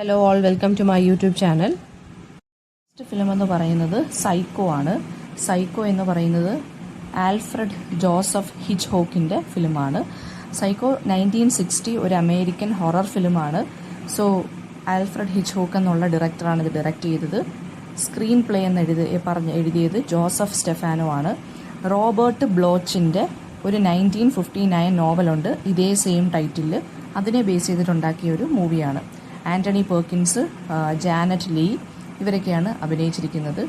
Hello all, welcome to my YouTube channel. First film എന്ന് പറയുന്നത് psycho ആണ്. Psycho എന്ന് പറയുന്നത് ആൽഫ്രഡ് ജോസഫ് ഹിച്ച് ഹോക്കിൻ്റെ ഫിലിമാണ്. സൈക്കോ 1960 ഒരു അമേരിക്കൻ ഹൊറർ ഫിലിമാണ്. സോ ആൽഫ്രഡ് ഹിച്ച് ഹോക്ക് എന്നുള്ള ഡയറക്ടറാണ് ഇത് ഡയറക്റ്റ് ചെയ്തത്. സ്ക്രീൻ പ്ലേ എന്ന് എഴുതിയത് ജോസഫ് സ്റ്റെഫാനോ ആണ്. റോബർട്ട് ബ്ലോച്ചിൻ്റെ ഒരു 1959 നോവലുണ്ട് ഇതേ സെയിം ടൈറ്റിൽ, അതിനെ ബേസ് ചെയ്തിട്ടുണ്ടാക്കിയ ഒരു മൂവിയാണ്. ആൻ്റണി പെർക്കിൻസ്, ജാനറ്റ് ലീ ഇവരൊക്കെയാണ് അഭിനയിച്ചിരിക്കുന്നത്.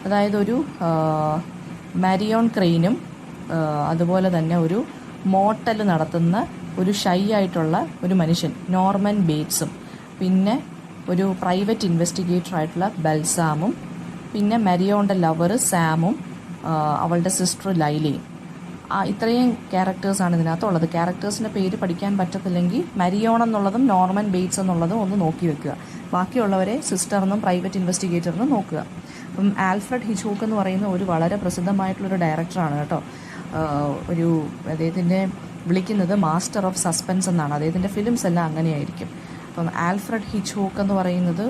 അതായത് ഒരു മാരിയോൺ ക്രെയിനും അതുപോലെ തന്നെ ഒരു മോട്ടൽ നടത്തുന്ന ഒരു ഷൈ ആയിട്ടുള്ള ഒരു മനുഷ്യൻ നോർമൻ ബേറ്റ്സും, പിന്നെ ഒരു പ്രൈവറ്റ് ഇൻവെസ്റ്റിഗേറ്റർ ആയിട്ടുള്ള ബൽസാമും, പിന്നെ മരിയോൻ്റെ ലവർ സാമും അവളുടെ സിസ്റ്റർ ലൈലയും, ഇത്രയും ക്യാരക്ടേഴ്സാണ് ഇതിനകത്തുള്ളത്. ക്യാരക്ടേഴ്സിൻ്റെ പേര് പഠിക്കാൻ പറ്റത്തില്ലെങ്കിൽ മരിയോൺ എന്നുള്ളതും നോർമൻ ബേറ്റ്സ് എന്നുള്ളതും ഒന്ന് നോക്കി വെക്കുക. ബാക്കിയുള്ളവരെ സിസ്റ്ററിനും പ്രൈവറ്റ് ഇൻവെസ്റ്റിഗേറ്ററിനും നോക്കുക. അപ്പം ആൽഫ്രഡ് ഹിച്ച്കോക്ക് എന്ന് പറയുന്ന ഒരു വളരെ പ്രസിദ്ധമായിട്ടുള്ളൊരു ഡയറക്ടറാണ് കേട്ടോ. അദ്ദേഹത്തിൻ്റെ വിളിക്കുന്നത് മാസ്റ്റർ ഓഫ് സസ്പെൻസ് എന്നാണ്. അദ്ദേഹത്തിൻ്റെ ഫിലിംസ് എല്ലാം അങ്ങനെയായിരിക്കും. അപ്പം ആൽഫ്രഡ് ഹിച്ച്കോക്ക് എന്ന് പറയുന്നത്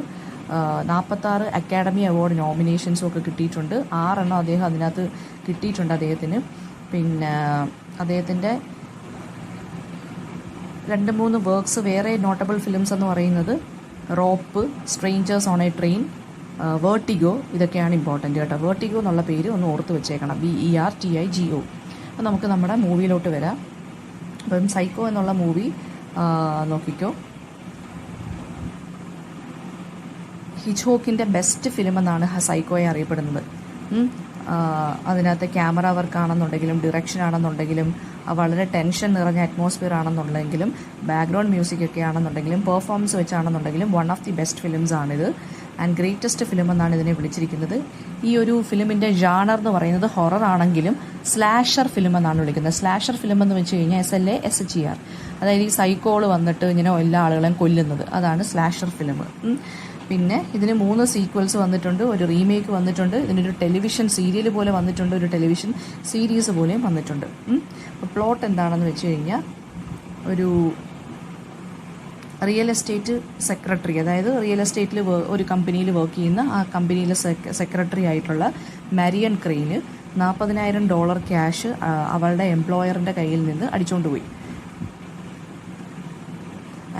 46 അക്കാഡമി അവാർഡ് നോമിനേഷൻസും ഒക്കെ കിട്ടിയിട്ടുണ്ട്. 6 എണ്ണം അദ്ദേഹം അതിനകത്ത് കിട്ടിയിട്ടുണ്ട് അദ്ദേഹത്തിന്. പിന്നെ അദ്ദേഹത്തിൻ്റെ 2-3 വർക്ക്സ് വേറെ നോട്ടബിൾ ഫിലിംസ് എന്ന് പറയുന്നത് rope, strangers on A train, vertigo, ഇതൊക്കെയാണ് ഇമ്പോർട്ടൻറ്റ് കേട്ടോ. വേർട്ടിഗോ എന്നുള്ള പേര് ഒന്ന് ഓർത്ത് വെച്ചേക്കണം, VERTIGO. അപ്പോൾ നമുക്ക് നമ്മുടെ മൂവിയിലോട്ട് വരാം. അപ്പം സൈക്കോ എന്നുള്ള മൂവി നോക്കിക്കോ. ഹിച്ച്കോക്കിൻ്റെ ബെസ്റ്റ് ഫിലിം എന്നാണ് സൈക്കോയെ അറിയപ്പെടുന്നത്. അതിനകത്ത് ക്യാമറ വർക്കാണെന്നുണ്ടെങ്കിലും ഡിറക്ഷൻ ആണെന്നുണ്ടെങ്കിലും വളരെ ടെൻഷൻ നിറഞ്ഞ അറ്റ്മോസ്ഫിയർ ആണെന്നുണ്ടെങ്കിലും ബാക്ക്ഗ്രൗണ്ട് മ്യൂസിക് ഒക്കെ ആണെന്നുണ്ടെങ്കിലും പെർഫോമൻസ് വെച്ചാണെന്നുണ്ടെങ്കിലും one of the best films ആണിത്. ആൻഡ് ഗ്രേറ്റസ്റ്റ് ഫിലിം എന്നാണ് ഇതിനെ വിളിച്ചിരിക്കുന്നത്. ഈ ഒരു ഫിലിമിൻ്റെ ജാണർ എന്ന് പറയുന്നത് ഹൊറർ ആണെങ്കിലും സ്ലാഷർ ഫിലിം എന്നാണ് വിളിക്കുന്നത്. സ്ലാഷർ ഫിലിം എന്ന് വെച്ച് കഴിഞ്ഞാൽ SLASHER, അതായത് ഈ സൈക്കോള് വന്നിട്ട് ഇങ്ങനെ എല്ലാ ആളുകളെയും കൊല്ലുന്നത്, അതാണ് സ്ലാഷർ ഫിലിം. പിന്നെ ഇതിന് 3 സീക്വൽസ് വന്നിട്ടുണ്ട്, ഒരു റീമേക്ക് വന്നിട്ടുണ്ട്, ഇതിനൊരു ടെലിവിഷൻ സീരിയൽ പോലെ വന്നിട്ടുണ്ട്, ഒരു ടെലിവിഷൻ സീരീസ് പോലെയും വന്നിട്ടുണ്ട്. അപ്പോൾ പ്ലോട്ട് എന്താണെന്ന് വെച്ച് കഴിഞ്ഞാൽ, ഒരു റിയൽ എസ്റ്റേറ്റ് സെക്രട്ടറി, അതായത് റിയൽ എസ്റ്റേറ്റിൽ ഒരു കമ്പനിയിൽ വർക്ക് ചെയ്യുന്ന ആ കമ്പനിയിലെ സെക്രട്ടറി ആയിട്ടുള്ള മരിയൻ ക്രെയിന് $40,000 ക്യാഷ് അവളുടെ എംപ്ലോയറിൻ്റെ കയ്യിൽ നിന്ന് അടിച്ചുകൊണ്ട് പോയി.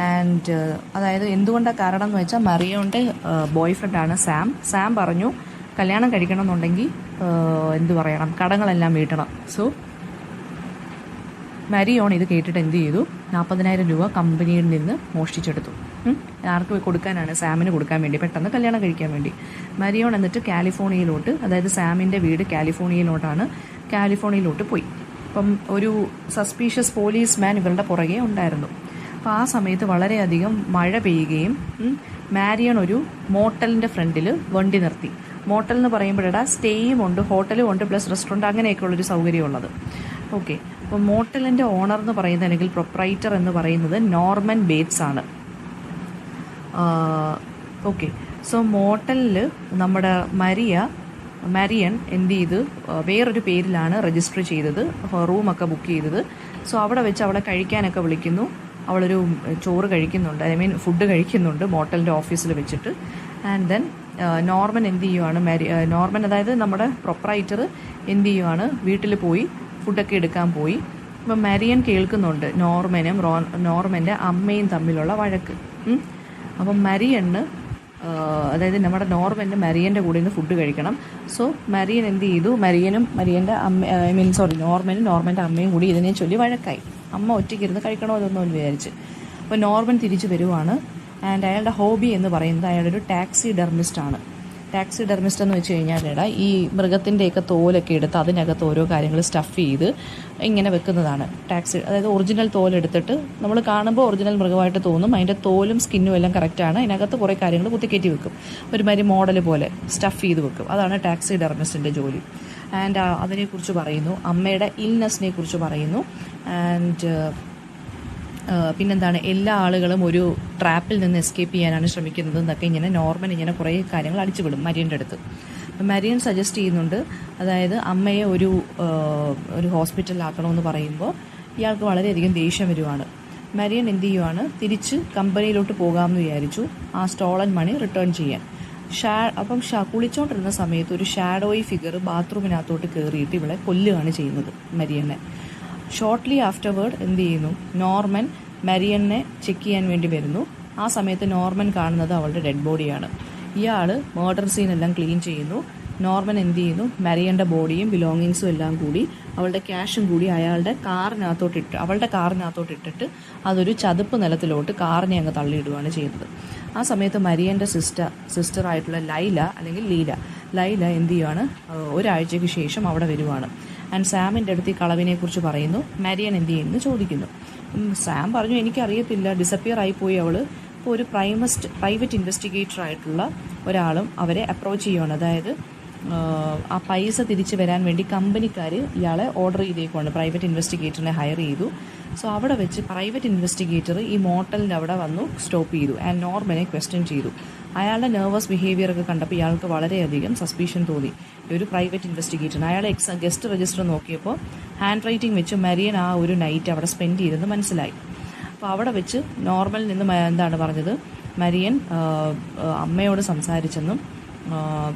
ആൻഡ് അതായത് എന്തുകൊണ്ടാണ് കാരണം എന്ന് വെച്ചാൽ, മറിയോൻ്റെ ബോയ് ഫ്രണ്ടാണ് സാം പറഞ്ഞു കല്യാണം കഴിക്കണമെന്നുണ്ടെങ്കിൽ എന്തു പറയണം, കടങ്ങളെല്ലാം വീട്ടണം. സോ മരിയോൺ ഇത് കേട്ടിട്ട് എന്ത് ചെയ്തു, 40,000 രൂപ കമ്പനിയിൽ നിന്ന് മോഷ്ടിച്ചെടുത്തു. ആർക്ക് കൊടുക്കാനാണ്? സാമിന് കൊടുക്കാൻ വേണ്ടി, പെട്ടെന്ന് കല്യാണം കഴിക്കാൻ വേണ്ടി. മരിയോൺ എന്നിട്ട് കാലിഫോർണിയയിലോട്ട്, അതായത് സാമിൻ്റെ വീട് കാലിഫോർണിയയിലോട്ട് പോയി. അപ്പം ഒരു സസ്പീഷ്യസ് പോലീസ്മാൻ ഇവരുടെ പുറകെ ഉണ്ടായിരുന്നു. അപ്പോൾ ആ സമയത്ത് വളരെയധികം മഴ പെയ്യുകയും മാരിയൺ ഒരു മോട്ടലിൻ്റെ ഫ്രണ്ടിൽ വണ്ടി നിർത്തി. മോട്ടൽ എന്ന് പറയുമ്പോഴാ സ്റ്റേയും ഉണ്ട്, ഹോട്ടലും ഉണ്ട്, പ്ലസ് റെസ്റ്റോറൻറ്റ്, അങ്ങനെയൊക്കെയുള്ളൊരു സൗകര്യമുള്ളത്. ഓക്കെ, അപ്പോൾ മോട്ടലിൻ്റെ ഓണർ എന്ന് പറയുന്നത്, അല്ലെങ്കിൽ പ്രൊപ്രൈറ്റർ എന്ന് പറയുന്നത് നോർമൻ ബേറ്റ്സ് ആണ്. ഓക്കെ, സോ മോട്ടലിൽ നമ്മുടെ മരിയൺ എന്ത് ചെയ്ത് വേറൊരു പേരിലാണ് രജിസ്റ്റർ ചെയ്തത്, റൂമൊക്കെ ബുക്ക് ചെയ്തത്. സോ അവിടെ വെച്ച് അവളെ കഴിക്കാനൊക്കെ വിളിക്കുന്നു. അവളൊരു ചോറ് കഴിക്കുന്നുണ്ട്, ഫുഡ് കഴിക്കുന്നുണ്ട് മോട്ടലിൻ്റെ ഓഫീസിൽ വെച്ചിട്ട്. ആൻഡ് ദെൻ നോർമൻ എന്ത് ചെയ്യുവാണ്, നോർമൻ അതായത് നമ്മുടെ പ്രൊപ്രൈറ്റർ എന്ത് ചെയ്യുവാണ്, വീട്ടിൽ പോയി ഫുഡൊക്കെ എടുക്കാൻ പോയി. അപ്പം മരിയൻ കേൾക്കുന്നുണ്ട് നോർമൻ്റെ അമ്മയും തമ്മിലുള്ള വഴക്ക്. അപ്പം മരിയന്, അതായത് നമ്മുടെ മരിയൻ്റെ കൂടെ നിന്ന് ഫുഡ് കഴിക്കണം. സോ മരിയൻ എന്ത് ചെയ്തു, നോർമൻ്റെ അമ്മയും കൂടി ഇതിനെ ചൊല്ലി വഴക്കായി. അമ്മ ഒറ്റയ്ക്കിരുന്ന് കഴിക്കണോ അതൊന്നും വിചാരിച്ച്. അപ്പോൾ നോർമൻ തിരിച്ചു വരുവാണ്. ആൻഡ് അയാളുടെ ഹോബി എന്ന് പറയുന്നത് അയാളൊരു ടാക്സിഡെർമിസ്റ്റ് ആണ്. ടാക്സിഡെർമിസ്റ്റ് എന്ന് വെച്ച് കഴിഞ്ഞാൽ ഈ മൃഗത്തിൻ്റെയൊക്കെ തോലൊക്കെ എടുത്ത് അതിനകത്ത് ഓരോ കാര്യങ്ങൾ സ്റ്റഫ് ചെയ്ത് ഇങ്ങനെ വെക്കുന്നതാണ് അതായത് ഒറിജിനൽ തോലെടുത്തിട്ട് നമ്മൾ കാണുമ്പോൾ ഒറിജിനൽ മൃഗമായിട്ട് തോന്നും, അതിൻ്റെ തോലും സ്കിന്നും എല്ലാം കറക്റ്റാണ്, അതിനകത്ത് കുറേ കാര്യങ്ങൾ കുത്തിക്കയറ്റി വെക്കും, ഒരുമാതിരി മോഡൽ പോലെ സ്റ്റഫ് ചെയ്ത് വെക്കും. അതാണ് ടാക്സിഡെർമിസ്റ്റിൻ്റെ ജോലി. ആൻഡ് അതിനെക്കുറിച്ച് പറയുന്നു, അമ്മയുടെ ഇൽനെസ്സിനെ കുറിച്ച് പറയുന്നു. ആൻഡ് പിന്നെന്താണ്, എല്ലാ ആളുകളും ഒരു ട്രാപ്പിൽ നിന്ന് എസ്കേപ്പ് ചെയ്യാനാണ് ശ്രമിക്കുന്നത് എന്നൊക്കെ നോർമൻ കുറേ കാര്യങ്ങൾ അടിച്ചുവിടും മരിയൻ്റെ അടുത്ത്. അപ്പം മരിയൻ സജസ്റ്റ് ചെയ്യുന്നുണ്ട്, അതായത് അമ്മയെ ഒരു ഹോസ്പിറ്റലിലാക്കണമെന്ന് പറയുമ്പോൾ ഇയാൾക്ക് വളരെയധികം ദേഷ്യം വരുവാണ്. മരിയൻ എന്ത് ചെയ്യുവാണ്, തിരിച്ച് കമ്പനിയിലോട്ട് പോകാമെന്ന് വിചാരിച്ചു ആ സ്റ്റോളൻ മണി റിട്ടേൺ ചെയ്യാൻ. അപ്പം കുളിച്ചോണ്ടിരുന്ന സമയത്ത് ഒരു ഷാഡോയി ഫിഗർ ബാത്റൂമിനകത്തോട്ട് കയറിയിട്ട് ഇവളെ കൊല്ലുകയാണ് ചെയ്യുന്നത്, മരിയനെ. ഷോർട്ട്ലി ആഫ്റ്റർവേർഡ് എന്ത് ചെയ്യുന്നു, നോർമൻ മരിയനെ ചെക്ക് ചെയ്യാൻ വേണ്ടി വരുന്നു. ആ സമയത്ത് നോർമൻ കാണുന്നത് അവളുടെ ഡെഡ് ബോഡിയാണ്. ഇയാൾ മേർഡർ സീൻ എല്ലാം ക്ലീൻ ചെയ്യുന്നു. നോർമൻ എന്ത് ചെയ്യുന്നു, മരിയൻ്റെ ബോഡിയും ബിലോങ്ങിങ്സും എല്ലാം കൂടി അവളുടെ ക്യാഷും കൂടി അവളുടെ കാറിനകത്തോട്ട് ഇട്ടിട്ട് അതൊരു ചതുപ്പ് നിലത്തിലോട്ട് കാറിനെ അങ്ങ് തള്ളിയിടുകയാണ് ചെയ്യുന്നത്. ആ സമയത്ത് മരിയൻ്റെ സിസ്റ്ററായിട്ടുള്ള ലൈല എന്ത് ചെയ്യുവാണ്, ഒരാഴ്ചയ്ക്ക് ശേഷം അവിടെ വരുവാണ്. ആൻഡ് സാമിൻ്റെ അടുത്ത് ഈ കളവിനെക്കുറിച്ച് പറയുന്നു. മരിയൻ എന്ത് ചെയ്യുന്നു ചോദിക്കുന്നു. സാം പറഞ്ഞു, എനിക്കറിയത്തില്ല, ഡിസപ്പിയർ ആയിപ്പോയി അവൾ. ഇപ്പോൾ ഒരു പ്രൈവറ്റ് ഇൻവെസ്റ്റിഗേറ്റർ ആയിട്ടുള്ള ഒരാളും അവരെ അപ്രോച്ച് ചെയ്യുവാണ്. അതായത് ആ പൈസ തിരിച്ച് വരാൻ വേണ്ടി കമ്പനിക്കാർ ഇയാളെ ഓർഡർ ചെയ്തേക്കുവാണ്, പ്രൈവറ്റ് ഇൻവെസ്റ്റിഗേറ്ററിനെ ഹയർ ചെയ്തു. സോ അവിടെ വെച്ച് പ്രൈവറ്റ് ഇൻവെസ്റ്റിഗേറ്റർ ഈ മോട്ടലിൻ്റെ അവിടെ വന്നു സ്റ്റോപ്പ് ചെയ്തു ആൻഡ് നോർമനെ ക്വസ്റ്റ്യൻ ചെയ്തു. അയാളുടെ നെർവസ് ബിഹേവിയർ ഒക്കെ കണ്ടപ്പോൾ ഇയാൾക്ക് വളരെയധികം സസ്പീഷൻ തോന്നി ഒരു പ്രൈവറ്റ് ഇൻവെസ്റ്റിഗേറ്ററിന്. അയാളെ ഗസ്റ്റ് രജിസ്റ്റർ നോക്കിയപ്പോൾ ഹാൻഡ് റൈറ്റിംഗ് വെച്ച് മരിയൻ ആ ഒരു നൈറ്റ് അവിടെ സ്പെൻഡ് ചെയ്തെന്ന് മനസ്സിലായി. അപ്പോൾ അവിടെ വെച്ച് നോർമലിൽ നിന്ന് എന്താണ് പറഞ്ഞത്, മരിയൻ അമ്മയോട് സംസാരിച്ചെന്നും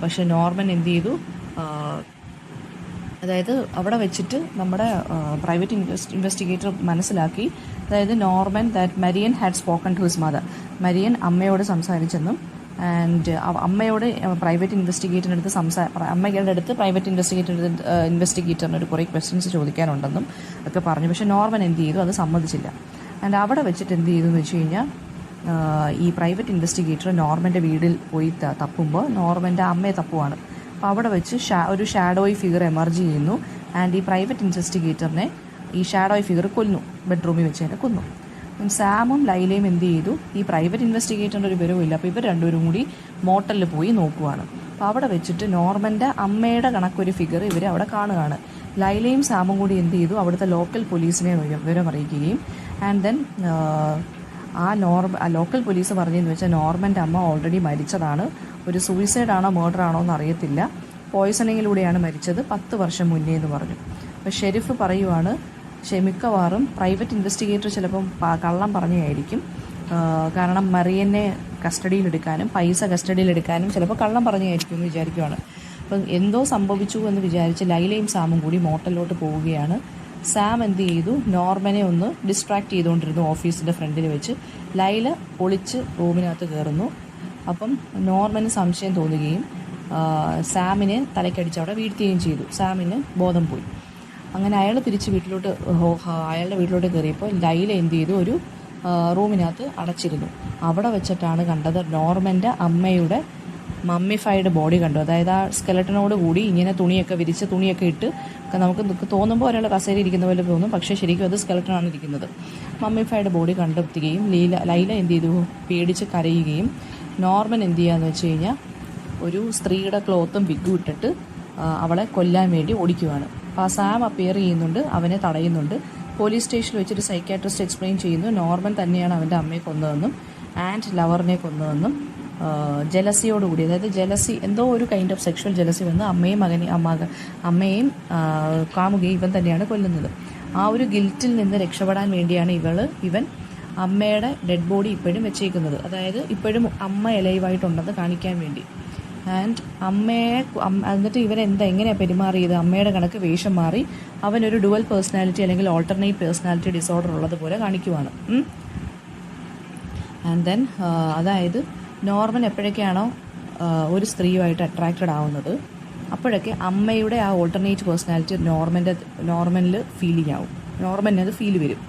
പക്ഷെ നോർമൻ എന്ത് ചെയ്തു, അതായത് അവിടെ വെച്ചിട്ട് നമ്മുടെ പ്രൈവറ്റ് ഇൻവെസ്റ്റിഗേറ്റർ മനസ്സിലാക്കി, അതായത് Norman that Marion had spoken to his mother, Marion അമ്മയോട് സംസാരിച്ചെന്നും ആൻഡ് അമ്മയോട് പ്രൈവറ്റ് അമ്മയുടെ അടുത്ത് പ്രൈവറ്റ് ഇൻവെസ്റ്റിഗേറ്ററിന് ഒരു കുറേ ക്വസ്റ്റ്യൻസ് ചോദിക്കാനുണ്ടെന്നും ഒക്കെ പറഞ്ഞു. പക്ഷേ നോർമൻ എന്ത് ചെയ്തു, അത് സമ്മതിച്ചില്ല. ആൻഡ് അവിടെ വെച്ചിട്ട് എന്ത് ചെയ്തു എന്ന് വെച്ച് കഴിഞ്ഞാൽ, ഈ പ്രൈവറ്റ് ഇൻവെസ്റ്റിഗേറ്റർ നോർമൻ്റെ വീട്ടിൽ പോയി തപ്പുമ്പോൾ നോർമൻ്റെ അമ്മയെ തപ്പുവാണ്. അപ്പോൾ അവിടെ വെച്ച് ഒരു ഷാഡോയി ഫിഗർ എമർജ് ചെയ്യുന്നു. ആൻഡ് ഈ പ്രൈവറ്റ് ഇൻവെസ്റ്റിഗേറ്ററിനെ ഈ ഷാഡോയി ഫിഗർ കൊല്ലുന്നു, ബെഡ്റൂമിൽ വെച്ച് തന്നെ കൊന്നു. സാമും ലൈലയും എന്ത് ചെയ്തു, ഈ പ്രൈവറ്റ് ഇൻവെസ്റ്റിഗേറ്ററിൻ്റെ ഒരു വിവരവും ഇല്ല. അപ്പോൾ ഇവർ രണ്ടുപേരും കൂടി മോട്ടലിൽ പോയി നോക്കുവാണ്. അപ്പോൾ അവിടെ വെച്ചിട്ട് നോർമൻ്റെ അമ്മയുടെ കണക്കൊരു ഫിഗർ ഇവർ അവിടെ കാണുകയാണ്. ലൈലയും സാമും കൂടി എന്ത് ചെയ്തു, അവിടുത്തെ ലോക്കൽ പോലീസിനെ വിവരം അറിയിക്കുകയും ആൻഡ് ദെൻ ആ ലോക്കൽ പോലീസ് പറഞ്ഞതെന്ന് വെച്ചാൽ നോർമൻ്റെ അമ്മ ഓൾറെഡി മരിച്ചതാണ്, ഒരു സൂയിസൈഡ് ആണോ മർഡർ ആണോ എന്ന് അറിയത്തില്ല, പോയ്സണിങ്ങിലൂടെയാണ് മരിച്ചത് 10 വർഷം മുന്നേ എന്ന് പറഞ്ഞു. അപ്പോൾ ഷെരീഫ് പറയുവാണ്, മിക്കവാറും പ്രൈവറ്റ് ഇൻവെസ്റ്റിഗേറ്റർ ചിലപ്പം കള്ളം പറഞ്ഞായിരിക്കും, കാരണം മറിയനെ കസ്റ്റഡിയിലെടുക്കാനും പൈസ കസ്റ്റഡിയിലെടുക്കാനും ചിലപ്പോൾ കള്ളം പറഞ്ഞായിരിക്കും എന്ന് വിചാരിക്കുവാണ്. അപ്പം എന്തോ സംഭവിച്ചു എന്ന് വിചാരിച്ച് ലൈലയും സാമും കൂടി മോട്ടലിലോട്ട് പോവുകയാണ്. സാം എന്ത് ചെയ്തു, നോർമനെ ഒന്ന് ഡിസ്ട്രാക്ട് ചെയ്തുകൊണ്ടിരുന്നു ഓഫീസിൻ്റെ ഫ്രണ്ടിൽ വെച്ച്. ലൈല ഒളിച്ച് റൂമിനകത്ത് കയറുന്നു. അപ്പം നോർമന് സംശയം തോന്നുകയും സാമിനെ തലക്കടിച്ച് അവിടെ വീഴ്ത്തുകയും ചെയ്തു. സാമിന് ബോധം പോയി. അങ്ങനെ അയാൾ തിരിച്ച് അയാളുടെ വീട്ടിലോട്ട് കയറിയപ്പോൾ ലൈല എന്ത് ചെയ്തു, ഒരു റൂമിനകത്ത് അടച്ചിരുന്നു. അവിടെ വെച്ചിട്ടാണ് കണ്ടത് നോർമൻ്റെ അമ്മയുടെ മമ്മിഫൈഡ് ബോഡി കണ്ടു. അതായത് ആ സ്കെലട്ടനോട് കൂടി ഇങ്ങനെ തുണിയൊക്കെ ഇട്ട് നമുക്ക് തോന്നുമ്പോൾ ഒരാൾ കസേരയിൽ ഇരിക്കുന്ന പോലെ തോന്നും, പക്ഷേ ശരിക്കും അത് സ്കെലട്ടനാണ് ഇരിക്കുന്നത്. മമ്മിഫൈഡ് ബോഡി കണ്ടെത്തുകയും ലൈല എന്ത് ചെയ്തു, പേടിച്ച് കരയുകയും നോർമൻ എന്ത് ചെയ്യാന്ന് വെച്ച് കഴിഞ്ഞാൽ ഒരു സ്ത്രീയുടെ ക്ലോത്തും വിഗും ഇട്ടിട്ട് അവളെ കൊല്ലാൻ വേണ്ടി ഓടിക്കുവാണ്. അപ്പോൾ ആ സാം അപ്പിയർ ചെയ്യുന്നുണ്ട്, അവനെ തടയുന്നുണ്ട്. പോലീസ് സ്റ്റേഷനിൽ വെച്ചൊരു സൈക്യാട്രിസ്റ്റ് എക്സ്പ്ലെയിൻ ചെയ്യുന്നു നോർമൻ തന്നെയാണ് അവൻ്റെ അമ്മയെ കൊന്നതെന്നും ആൻഡ് ലവറിനെ കൊന്നതെന്നും. ജലസിയോടുകൂടി, അതായത് ജലസി എന്തോ ഒരു കൈൻഡ് ഓഫ് സെക്ഷൽ ജലസി വന്ന് അമ്മയെയും കാമുകയും ഇവൻ തന്നെയാണ് കൊല്ലുന്നത്. ആ ഒരു ഗിൽറ്റിൽ നിന്ന് രക്ഷപ്പെടാൻ വേണ്ടിയാണ് ഇവൻ അമ്മയുടെ ഡെഡ് ബോഡി ഇപ്പോഴും വെച്ചേക്കുന്നത്. അതായത് ഇപ്പോഴും അമ്മ എലൈവായിട്ടുണ്ടെന്ന് കാണിക്കാൻ വേണ്ടി. ആൻഡ് എന്നിട്ട് എങ്ങനെയാണ് പെരുമാറിയത്, അമ്മയുടെ കണക്ക് വേഷം മാറി അവനൊരു ഡുവൽ പേഴ്സണാലിറ്റി അല്ലെങ്കിൽ ഓൾട്ടർനേറ്റ് പേഴ്സണാലിറ്റി ഡിസോർഡർ ഉള്ളതുപോലെ കാണിക്കുവാണ്. ആൻഡ് ദെൻ അതായത് നോർമൻ എപ്പോഴൊക്കെയാണോ ഒരു സ്ത്രീയുമായിട്ട് അട്രാക്റ്റഡ് ആവുന്നത് അപ്പോഴൊക്കെ അമ്മയുടെ ആ ഓൾട്ടർനേറ്റ് പേഴ്സണാലിറ്റി നോർമനിൽ ഫീലിംഗ് ആവും, നോർമലിന് അത് ഫീൽ വരും.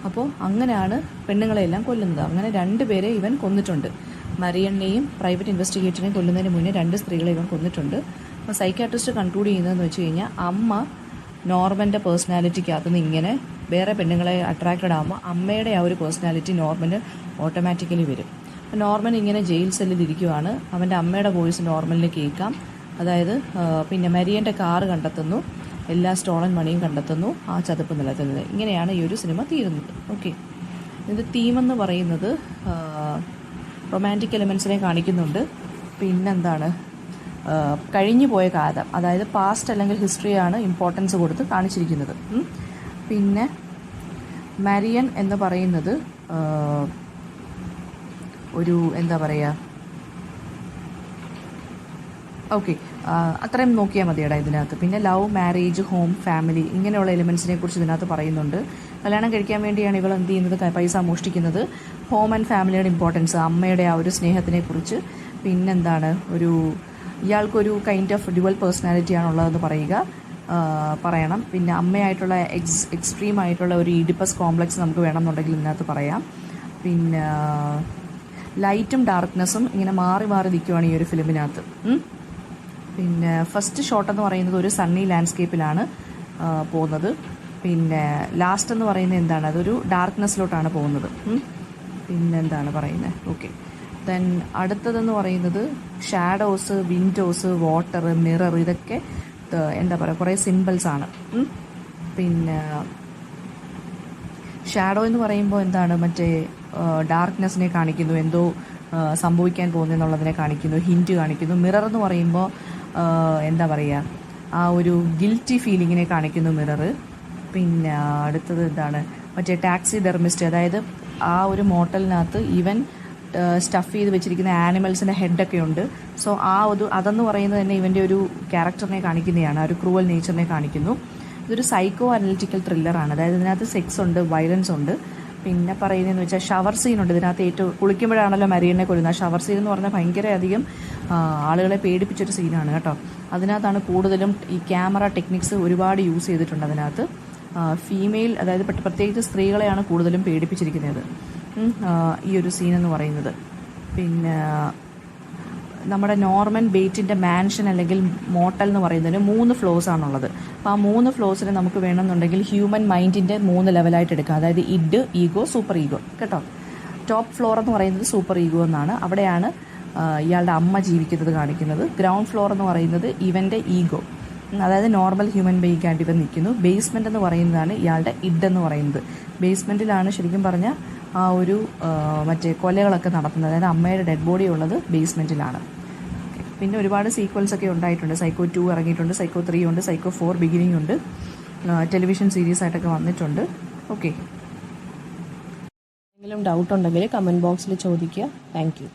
അപ്പോൾ അങ്ങനെയാണ് പെണ്ണുങ്ങളെല്ലാം കൊല്ലുന്നത്. അങ്ങനെ 2 പേരെ ഇവൻ കൊന്നിട്ടുണ്ട്. മരിയണ്ണയും പ്രൈവറ്റ് ഇൻവെസ്റ്റിഗേറ്ററിനെയും കൊല്ലുന്നതിന് മുന്നേ 2 സ്ത്രീകളെ ഇവൻ കൊന്നിട്ടുണ്ട്. അപ്പോൾ സൈക്യാട്രിസ്റ്റ് കൺക്ലൂഡ് ചെയ്യുന്നതെന്ന് വെച്ച് കഴിഞ്ഞാൽ അമ്മ നോർമൻ്റെ പേഴ്സണാലിറ്റിക്കകത്ത് നിന്ന് ഇങ്ങനെ വേറെ പെണ്ണുങ്ങളെ അട്രാക്റ്റഡ് ആകുമ്പോൾ അമ്മയുടെ ആ ഒരു പേഴ്സണാലിറ്റി നോർമന് ഓട്ടോമാറ്റിക്കലി വരും. അപ്പോൾ നോർമൻ ഇങ്ങനെ ജയിൽ സെല്ലിൽ ഇരിക്കുവാണ്. അവൻ്റെ അമ്മയുടെ വോയിസ് നോർമലിന് കേൾക്കാം. അതായത് പിന്നെ മരിയൻ്റെ കാറ് കണ്ടെത്തുന്നു, എല്ലാ സ്റ്റോളൻ മണിയും കണ്ടെത്തുന്നു ആ ചതുപ്പ് നിലത്തിൽ നിന്ന്. ഇങ്ങനെയാണ് ഈ ഒരു സിനിമ തീരുന്നത്. ഓക്കെ, ഇതിൻ്റെ തീമെന്ന് പറയുന്നത് റൊമാൻറ്റിക് എലിമെൻസിനെ കാണിക്കുന്നുണ്ട്. പിന്നെന്താണ്, കഴിഞ്ഞു പോയ കാലം, അതായത് പാസ്റ്റ് അല്ലെങ്കിൽ ഹിസ്റ്ററിയാണ് ഇമ്പോർട്ടൻസ് കൊടുത്ത് കാണിച്ചിരിക്കുന്നത്. പിന്നെ മരിയൻ എന്ന് പറയുന്നത് ഒരു എന്താ പറയുക, ഓക്കെ, അത്രയും നോക്കിയാൽ മതിയടാ ഇതിനകത്ത്. പിന്നെ ലവ്, മാരേജ്, ഹോം, ഫാമിലി ഇങ്ങനെയുള്ള എലിമെൻസിനെ കുറിച്ച് ഇതിനകത്ത് പറയുന്നുണ്ട്. കല്യാണം കഴിക്കാൻ വേണ്ടിയാണ് ഇവൾ എന്ത് ചെയ്യുന്നത്, പൈസ മോഷ്ടിക്കുന്നത്. ഹോം ആൻഡ് ഫാമിലിയുടെ ഇമ്പോർട്ടൻസ്, അമ്മയുടെ ആ ഒരു സ്നേഹത്തിനെ കുറിച്ച്. പിന്നെന്താണ്, ഇയാൾക്കൊരു കൈൻഡ് ഓഫ് ഡ്യുവൽ പേഴ്സണാലിറ്റി ആണുള്ളതെന്ന് പറയണം. പിന്നെ അമ്മയായിട്ടുള്ള എക്സ്ട്രീം ആയിട്ടുള്ള ഒരു ഈഡിപ്പസ് കോംപ്ലക്സ് നമുക്ക് വേണമെന്നുണ്ടെങ്കിൽ ഇതിനകത്ത് പറയാം. പിന്നെ ലൈറ്റും ഡാർക്ക്നെസ്സും ഇങ്ങനെ മാറി മാറി നിൽക്കുവാണ് ഈ ഒരു ഫിലിമിനകത്ത്. പിന്നെ ഫസ്റ്റ് ഷോട്ട് എന്ന് പറയുന്നത് ഒരു സണ്ണി ലാൻഡ്സ്കേപ്പിലാണ് പോകുന്നത്. പിന്നെ ലാസ്റ്റ് എന്ന് പറയുന്നത് എന്താണ്, അതൊരു ഡാർക്ക്നെസ്സിലോട്ടാണ് പോകുന്നത്. പിന്നെ എന്താണ് പറയുന്നത്, ഓക്കെ. ദെൻ അടുത്തതെന്ന് പറയുന്നത് ഷാഡോസ്, വിൻഡോസ്, വാട്ടർ, മിറർ, ഇതൊക്കെ എന്താ പറയുക, കുറേ സിമ്പിൾസാണ്. പിന്നെ ഷാഡോ എന്ന് പറയുമ്പോൾ എന്താണ്, മറ്റേ ഡാർക്ക്നെസ്സിനെ കാണിക്കുന്നു, എന്തോ സംഭവിക്കാൻ പോകുന്നതെന്നുള്ളതിനെ കാണിക്കുന്നു, ഹിൻറ്റ് കാണിക്കുന്നു. മിറർ എന്ന് പറയുമ്പോൾ എന്താ പറയുക, ആ ഒരു ഗിൽറ്റി ഫീലിങ്ങിനെ കാണിക്കുന്നു മിറർ. പിന്നെ അടുത്തത് എന്താണ്, മറ്റേ ടാക്സി ഡെർമിസ്റ്റ്, അതായത് ആ ഒരു മോട്ടലിനകത്ത് ഈവൻ സ്റ്റഫ് ചെയ്ത് വെച്ചിരിക്കുന്ന ആനിമൽസിൻ്റെ ഹെഡൊക്കെ ഉണ്ട്. സോ അതെന്ന് പറയുന്നത് തന്നെ ഇവൻ്റെ ഒരു ക്യാരക്ടറിനെ കാണിക്കുന്നതാണ്, ആ ഒരു ക്രൂവൽ നേച്ചറിനെ കാണിക്കുന്നു. ഇതൊരു സൈക്കോ അനലിറ്റിക്കൽ ത്രില്ലറാണ്. അതായത് ഇതിനകത്ത് സെക്സ് ഉണ്ട്, വയലൻസ് ഉണ്ട്. പിന്നെ പറയുന്നതെന്ന് വെച്ചാൽ ഷവർ സീനുണ്ട് ഇതിനകത്ത്. ഏറ്റവും കുളിക്കുമ്പോഴാണല്ലോ മരിയനെ കൊല്ലുന്നത്. ഷവർ സീൻ എന്ന് പറഞ്ഞാൽ ഭയങ്കര അധികം ആളുകളെ പേടിപ്പിച്ചൊരു സീനാണ് കേട്ടോ. അതിനകത്താണ് കൂടുതലും ഈ ക്യാമറ ടെക്നിക്സ് ഒരുപാട് യൂസ് ചെയ്തിട്ടുണ്ട് അതിനകത്ത്. ഫീമെയിൽ, അതായത് പ്രത്യേകിച്ച് സ്ത്രീകളെയാണ് കൂടുതലും പേടിപ്പിച്ചിരിക്കുന്നത് ഈ ഒരു സീൻ എന്ന് പറയുന്നത്. പിന്നെ നമ്മുടെ നോർമൻ ബേറ്റിൻ്റെ മാൻഷൻ അല്ലെങ്കിൽ മോട്ടൽ എന്ന് പറയുന്നതിന് 3 ഫ്ലോർസ് ആണുള്ളത്. അപ്പോൾ ആ 3 ഫ്ലോർസിന് നമുക്ക് വേണമെന്നുണ്ടെങ്കിൽ ഹ്യൂമൻ മൈൻഡിൻ്റെ 3 ലെവലായിട്ട് എടുക്കാം. അതായത് ഇഡ്, ഈഗോ, സൂപ്പർ ഈഗോ കേട്ടോ. ടോപ്പ് ഫ്ലോർ എന്ന് പറയുന്നത് സൂപ്പർ ഈഗോ എന്നാണ്. അവിടെയാണ് ഇയാളുടെ അമ്മ ജീവിക്കുന്നത് കാണിക്കുന്നത്. ഗ്രൗണ്ട് ഫ്ലോർ എന്ന് പറയുന്നത് ഇവൻ്റെ ഈഗോ, അതായത് നോർമൽ ഹ്യൂമൻ ബീയിങ് ആയിട്ട് ഇവൻ നിൽക്കുന്നു. ബേസ്മെൻ്റ് എന്ന് പറയുന്നതാണ് ഇയാളുടെ ഇഡ് എന്ന് പറയുന്നത്. ബേസ്മെൻറ്റിലാണ് ശരിക്കും പറഞ്ഞാൽ ആ ഒരു മറ്റേ കൊലകളൊക്കെ നടത്തുന്നത്. അതായത് അമ്മയുടെ ഡെഡ് ബോഡി ഉള്ളത് ബേസ്മെൻറ്റിലാണ്. പിന്നെ ഒരുപാട് സീക്വൽസൊക്കെ ഉണ്ടായിട്ടുണ്ട്. സൈക്കോ 2 ഇറങ്ങിയിട്ടുണ്ട്, സൈക്കോ 3 ഉണ്ട്, സൈക്കോ 4 ബിഗിനിങ് ഉണ്ട്, ടെലിവിഷൻ സീരീസ് ആയിട്ടൊക്കെ വന്നിട്ടുണ്ട്. ഓക്കെ, എന്തെങ്കിലും ഡൗട്ട് ഉണ്ടെങ്കിൽ കമൻറ്റ് ബോക്സിൽ ചോദിക്കുക. Thank you.